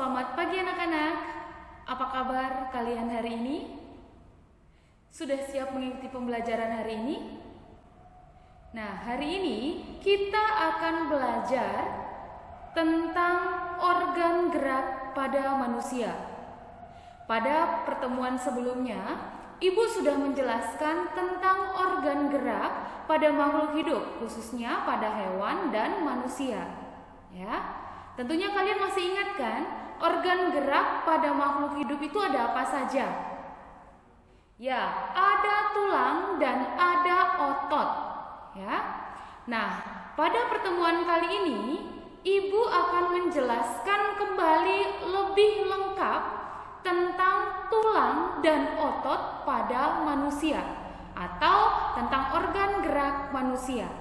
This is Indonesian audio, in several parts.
Selamat pagi anak-anak. Apa kabar kalian hari ini? Sudah siap mengikuti pembelajaran hari ini? Nah, hari ini kita akan belajar tentang organ gerak pada manusia. Pada pertemuan sebelumnya, Ibu sudah menjelaskan tentang organ gerak pada makhluk hidup, khususnya pada hewan dan manusia. Ya. Tentunya kalian masih ingat kan, organ gerak pada makhluk hidup itu ada apa saja? Ya, ada tulang dan ada otot. Ya. Nah, pada pertemuan kali ini, Ibu akan menjelaskan kembali lebih lengkap tentang tulang dan otot pada manusia atau tentang organ gerak manusia.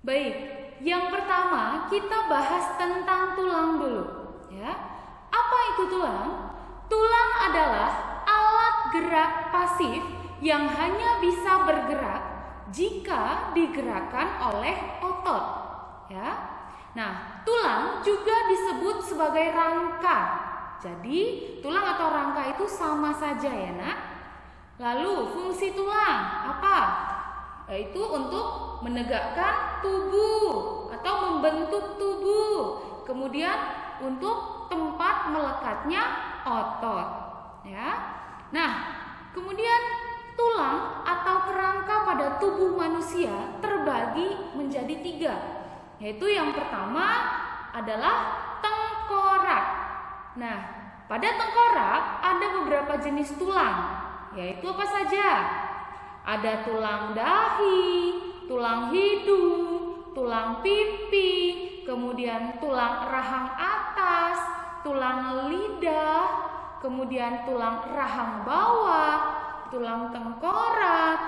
Baik. Yang pertama, kita bahas tentang tulang dulu, ya. Apa itu tulang? Tulang adalah alat gerak pasif yang hanya bisa bergerak jika digerakkan oleh otot, ya. Nah, tulang juga disebut sebagai rangka. Jadi, tulang atau rangka itu sama saja ya, Nak. Lalu, fungsi tulang apa? Yaitu untuk menegakkan tubuh atau membentuk tubuh. Kemudian untuk tempat melekatnya otot, ya. Nah, kemudian tulang atau kerangka pada tubuh manusia terbagi menjadi 3. Yaitu yang pertama adalah tengkorak. Nah, pada tengkorak ada beberapa jenis tulang. Yaitu apa saja? Ada tulang dahi, tulang hidung, tulang pipi, kemudian tulang rahang atas, tulang lidah, kemudian tulang rahang bawah, tulang tengkorak,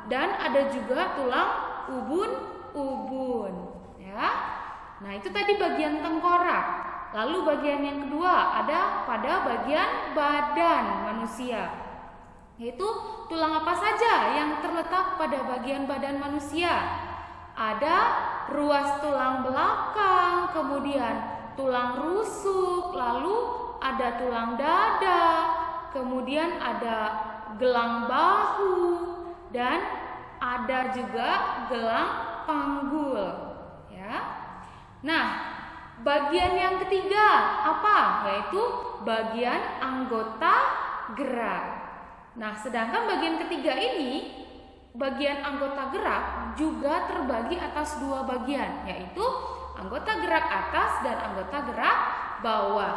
dan ada juga tulang ubun-ubun, ya. Nah, itu tadi bagian tengkorak. Lalu bagian yang kedua ada pada bagian badan manusia. Yaitu tulang apa saja yang terletak pada bagian badan manusia? Ada ruas tulang belakang, kemudian tulang rusuk, lalu ada tulang dada, kemudian ada gelang bahu, dan ada juga gelang panggul, ya. Nah, bagian yang ketiga apa? Yaitu bagian anggota gerak. Nah, sedangkan bagian ketiga ini, bagian anggota gerak juga terbagi atas 2 bagian, yaitu anggota gerak atas dan anggota gerak bawah.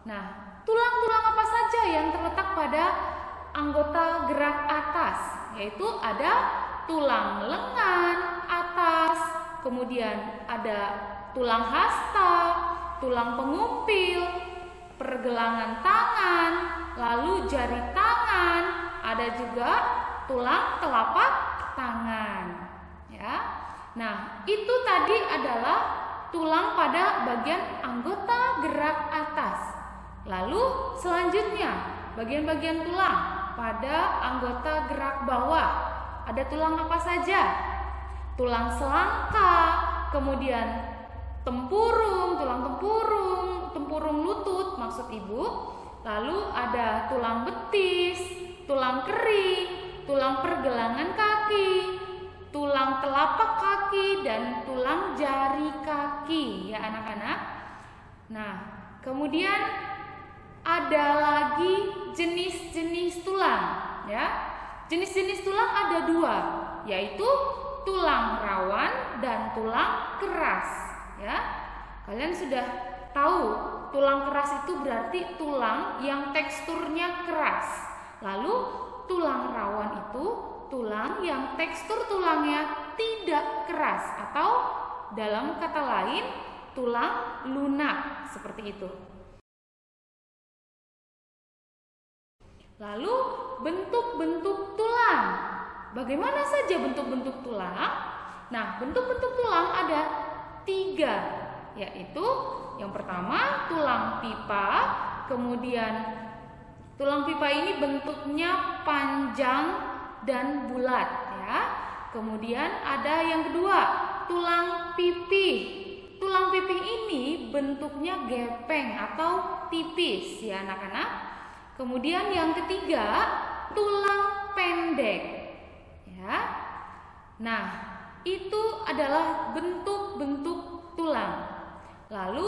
Nah, tulang-tulang apa saja yang terletak pada anggota gerak atas? Yaitu ada tulang lengan atas, kemudian ada tulang hasta, tulang pengumpil, pergelangan tangan, lalu jari tangan, ada juga tulang telapak tangan, ya. Nah, itu tadi adalah tulang pada bagian anggota gerak atas. Lalu selanjutnya, bagian-bagian tulang pada anggota gerak bawah. Ada tulang apa saja? Tulang selangka, kemudian tempurung, tulang tempurung lutut maksud Ibu. Lalu ada tulang betis, tulang kering, tulang pergelangan kaki, tulang telapak kaki, dan tulang jari kaki, ya anak-anak. Nah, kemudian ada lagi jenis-jenis tulang, ya. Jenis-jenis tulang ada 2, yaitu tulang rawan dan tulang keras, ya. Kalian sudah tahu tulang keras itu berarti tulang yang teksturnya keras. Lalu tulang rawan itu tulang yang tekstur tulangnya tidak keras, atau dalam kata lain tulang lunak, seperti itu. Lalu bentuk-bentuk tulang. Bagaimana saja bentuk-bentuk tulang? Nah, bentuk-bentuk tulang ada 3, yaitu yang pertama tulang pipa, kemudian tulang pipa ini bentuknya panjang dan bulat, ya. Kemudian ada yang kedua, tulang pipi. tulang pipih ini bentuknya gepeng atau tipis ya anak-anak. Kemudian yang ketiga, tulang pendek ya. Nah, itu adalah bentuk-bentuk tulang. Lalu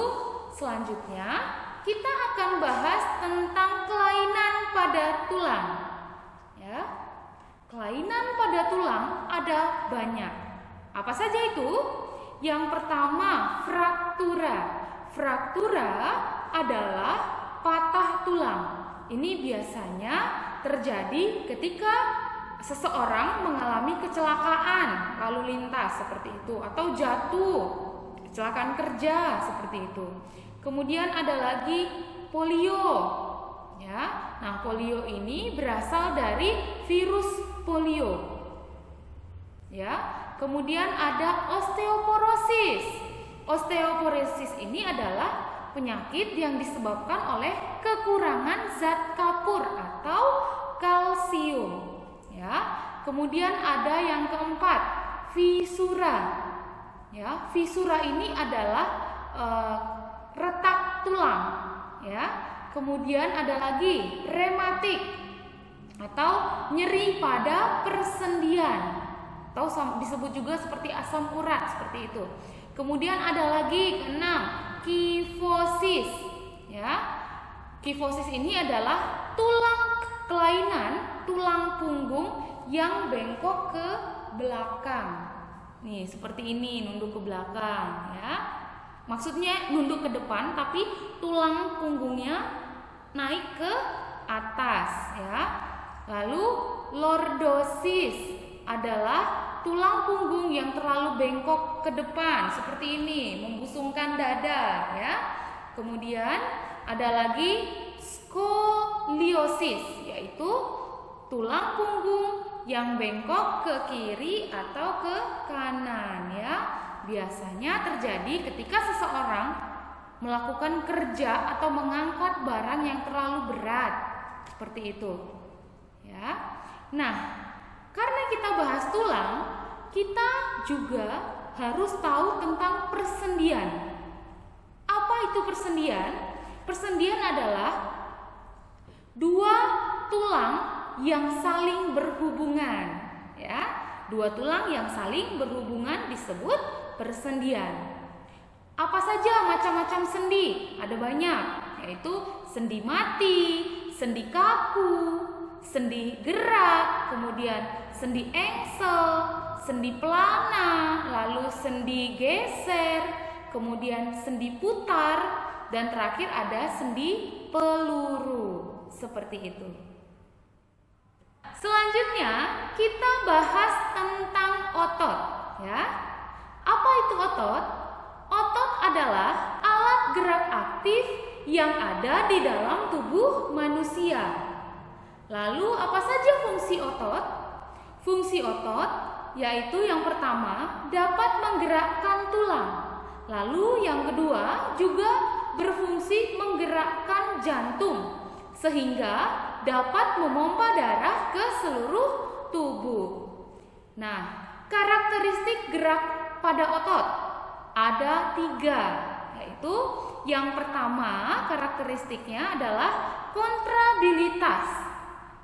selanjutnya kita akan bahas tentang kelainan pada tulang ya. Kelainan pada tulang ada banyak. Apa saja itu? Yang pertama, fraktura. Fraktura adalah patah tulang. Ini biasanya terjadi ketika seseorang mengalami kecelakaan lalu lintas seperti itu, atau jatuh, kecelakaan kerja seperti itu. Kemudian ada lagi polio. Ya, nah polio ini berasal dari virus polio. Ya. Kemudian ada osteoporosis. Osteoporosis ini adalah penyakit yang disebabkan oleh kekurangan zat kapur atau kalsium. Ya. Kemudian ada yang keempat, fisura. Ya, fisura ini adalah retak tulang. Ya. Kemudian ada lagi rematik atau nyeri pada persendian, atau disebut juga seperti asam urat seperti itu. Kemudian ada lagi keenam, kifosis ya. Kifosis ini adalah kelainan tulang punggung yang bengkok ke belakang. Nih, seperti ini, nunduk ke belakang ya. Maksudnya nunduk ke depan tapi tulang punggungnya naik ke atas ya. Lalu lordosis adalah tulang punggung yang terlalu bengkok ke depan seperti ini, membusungkan dada ya. Kemudian ada lagi skoliosis, yaitu tulang punggung yang bengkok ke kiri atau ke kanan ya. Biasanya terjadi ketika seseorang melakukan kerja atau mengangkat barang yang terlalu berat seperti itu ya. Nah, karena kita bahas tulang, kita juga harus tahu tentang persendian. Apa itu persendian? Persendian adalah dua tulang yang saling berhubungan ya. Dua tulang yang saling berhubungan disebut persendian. Apa saja macam-macam sendi? Ada banyak, yaitu sendi mati, sendi kaku, sendi gerak, kemudian sendi engsel, sendi pelana, lalu sendi geser, kemudian sendi putar, dan terakhir ada sendi peluru. Seperti itu. Selanjutnya kita bahas tentang otot ya. Apa itu otot? Otot adalah alat gerak aktif yang ada di dalam tubuh manusia. Lalu apa saja fungsi otot? Fungsi otot yaitu yang pertama dapat menggerakkan tulang. Lalu yang kedua juga berfungsi menggerakkan jantung sehingga dapat memompa darah ke seluruh tubuh. Nah, karakteristik gerak pada otot ada 3, yaitu yang pertama karakteristiknya adalah kontrabilitas,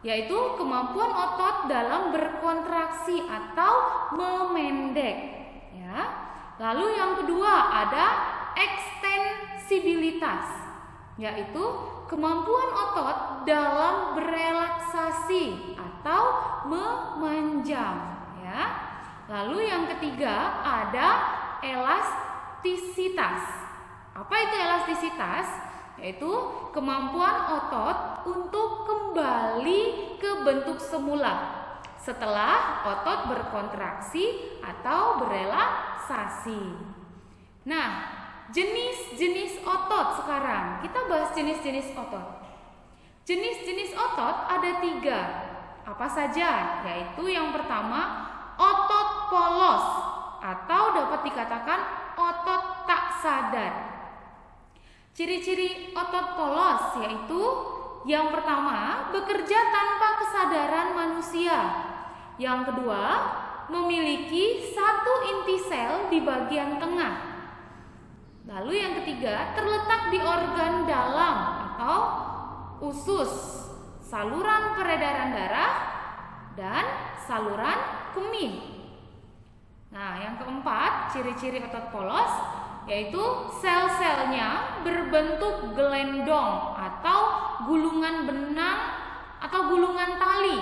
yaitu kemampuan otot dalam berkontraksi atau memendek ya. Lalu yang kedua ada ekstensibilitas, yaitu kemampuan otot dalam berelaksasi atau memanjang ya. Lalu yang ketiga ada elastisitas. Apa itu elastisitas? Yaitu kemampuan otot untuk kembali ke bentuk semula setelah otot berkontraksi atau berelaksasi. Nah, jenis-jenis otot sekarang. Kita bahas jenis-jenis otot. Jenis-jenis otot ada 3. Apa saja? Yaitu yang pertama otot polos atau dapat dikatakan otot tak sadar. Ciri-ciri otot polos yaitu yang pertama bekerja tanpa kesadaran manusia. Yang kedua memiliki satu inti sel di bagian tengah. Lalu yang ketiga, terletak di organ dalam atau usus, saluran peredaran darah, dan saluran kemih. Nah, yang keempat, ciri-ciri otot polos yaitu sel-selnya berbentuk gelendong atau gulungan benang atau gulungan tali,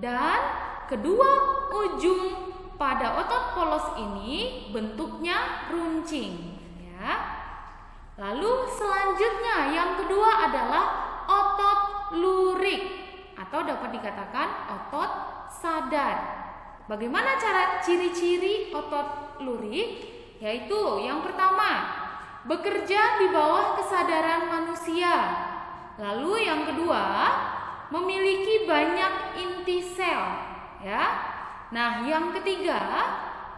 dan kedua ujung pada otot polos ini bentuknya runcing, ya. Lalu selanjutnya yang kedua adalah otot lurik atau dapat dikatakan otot sadar. Bagaimana cara ciri-ciri otot lurik? Yaitu yang pertama, bekerja di bawah kesadaran manusia. Lalu yang kedua, memiliki banyak inti sel, ya. Nah, yang ketiga,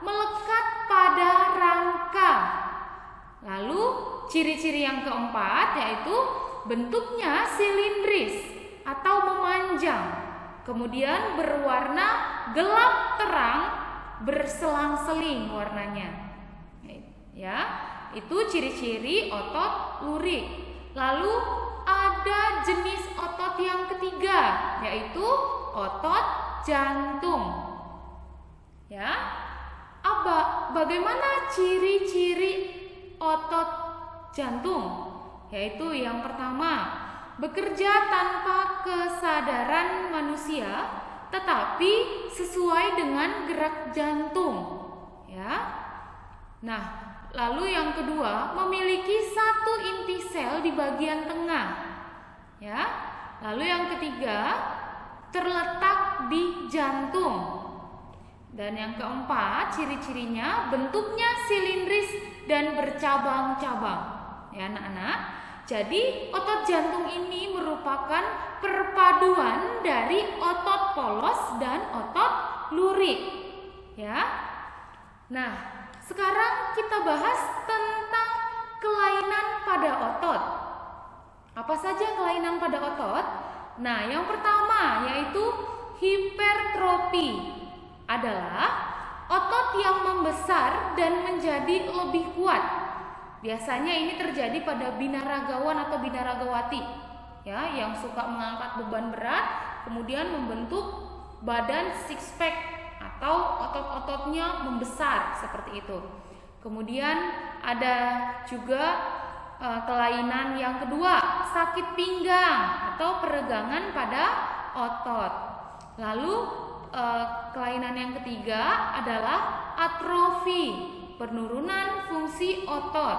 melekat pada rangka. Lalu ciri-ciri yang keempat yaitu bentuknya silindris atau memanjang, kemudian berwarna gelap terang, berselang-seling warnanya. Ya, itu ciri-ciri otot lurik. Lalu ada jenis otot yang ketiga, yaitu otot jantung. Ya, bagaimana ciri-ciri otot jantung? Yaitu yang pertama, bekerja tanpa kesadaran manusia, tetapi sesuai dengan gerak jantung. Ya, nah. Lalu yang kedua, memiliki satu inti sel di bagian tengah. Ya. Lalu yang ketiga, terletak di jantung. Dan yang keempat, ciri-cirinya bentuknya silindris dan bercabang-cabang. Ya, anak-anak. Jadi, otot jantung ini merupakan perpaduan dari otot polos dan otot lurik. Ya. Nah, sekarang kita bahas tentang kelainan pada otot. Apa saja kelainan pada otot? Nah, yang pertama yaitu hipertrofi, adalah otot yang membesar dan menjadi lebih kuat. Biasanya ini terjadi pada binaragawan atau binaragawati, ya, yang suka mengangkat beban berat, kemudian membentuk badan six pack atau otot-ototnya membesar seperti itu. Kemudian ada juga kelainan yang kedua, sakit pinggang atau peregangan pada otot. Lalu kelainan yang ketiga adalah atrofi, penurunan fungsi otot.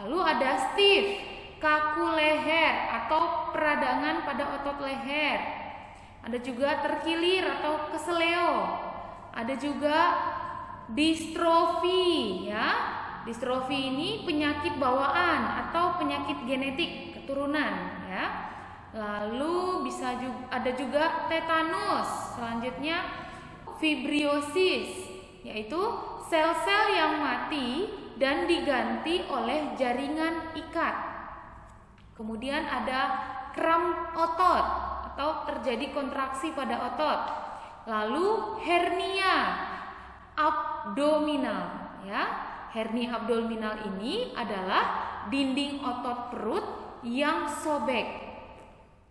Lalu ada stiff, kaku leher atau peradangan pada otot leher. Ada juga terkilir atau keseleo. Ada juga distrofi, ya. Distrofi ini penyakit bawaan atau penyakit genetik keturunan, ya. Lalu ada juga tetanus. Selanjutnya fibriosis, yaitu sel-sel yang mati dan diganti oleh jaringan ikat. Kemudian ada kram otot atau terjadi kontraksi pada otot. Lalu hernia abdominal, ya. Hernia abdominal ini adalah dinding otot perut yang sobek,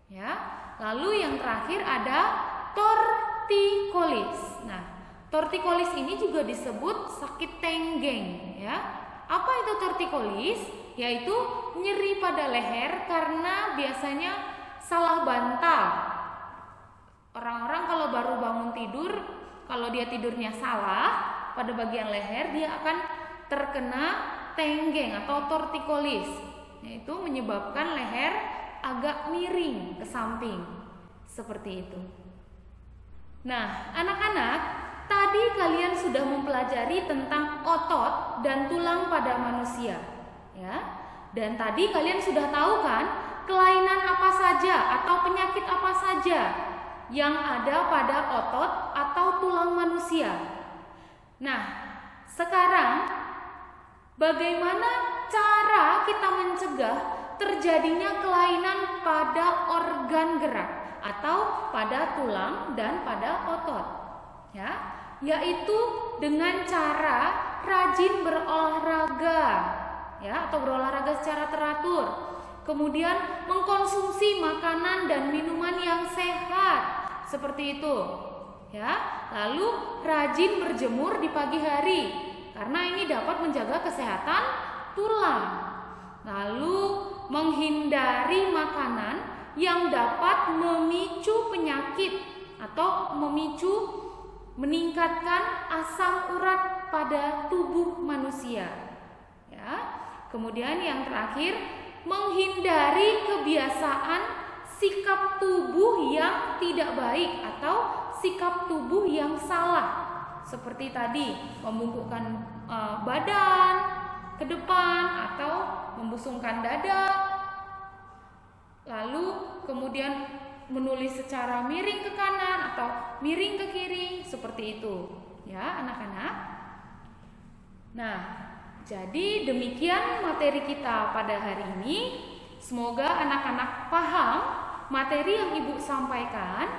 ya. Lalu yang terakhir ada tortikolis. Nah, tortikolis ini juga disebut sakit tenggeng, ya. Apa itu tortikolis? Yaitu nyeri pada leher karena biasanya salah bantal. Orang-orang kalau baru bangun tidur, kalau dia tidurnya salah pada bagian leher, dia akan terkena tenggeng atau tortikolis, yaitu menyebabkan leher agak miring ke samping, seperti itu. Nah, anak-anak, tadi kalian sudah mempelajari tentang otot dan tulang pada manusia, ya. Dan tadi kalian sudah tahu kan kelainan apa saja atau penyakit apa saja yang ada pada otot atau tulang manusia. Nah, sekarang bagaimana cara kita mencegah terjadinya kelainan pada organ gerak atau pada tulang dan pada otot, ya, yaitu dengan cara rajin berolahraga, ya, atau berolahraga secara teratur. Kemudian mengkonsumsi makanan dan minuman yang sehat, seperti itu, ya. Lalu rajin berjemur di pagi hari, karena ini dapat menjaga kesehatan tulang. Lalu menghindari makanan yang dapat memicu penyakit atau meningkatkan asam urat pada tubuh manusia, ya. Kemudian yang terakhir, menghindari kebiasaan sikap tubuh yang tidak baik atau sikap tubuh yang salah, seperti tadi membungkukkan badan ke depan atau membusungkan dada, lalu kemudian menulis secara miring ke kanan atau miring ke kiri, seperti itu, ya anak-anak. Nah, jadi demikian materi kita pada hari ini. Semoga anak-anak paham materi yang Ibu sampaikan,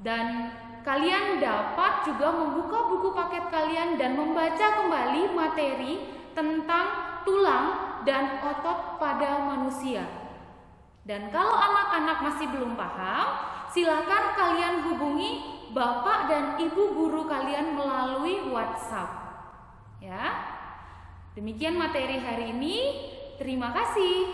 dan kalian dapat juga membuka buku paket kalian dan membaca kembali materi tentang tulang dan otot pada manusia. Dan kalau anak-anak masih belum paham, silakan kalian hubungi Bapak dan Ibu guru kalian melalui WhatsApp. Ya. Demikian materi hari ini. Terima kasih.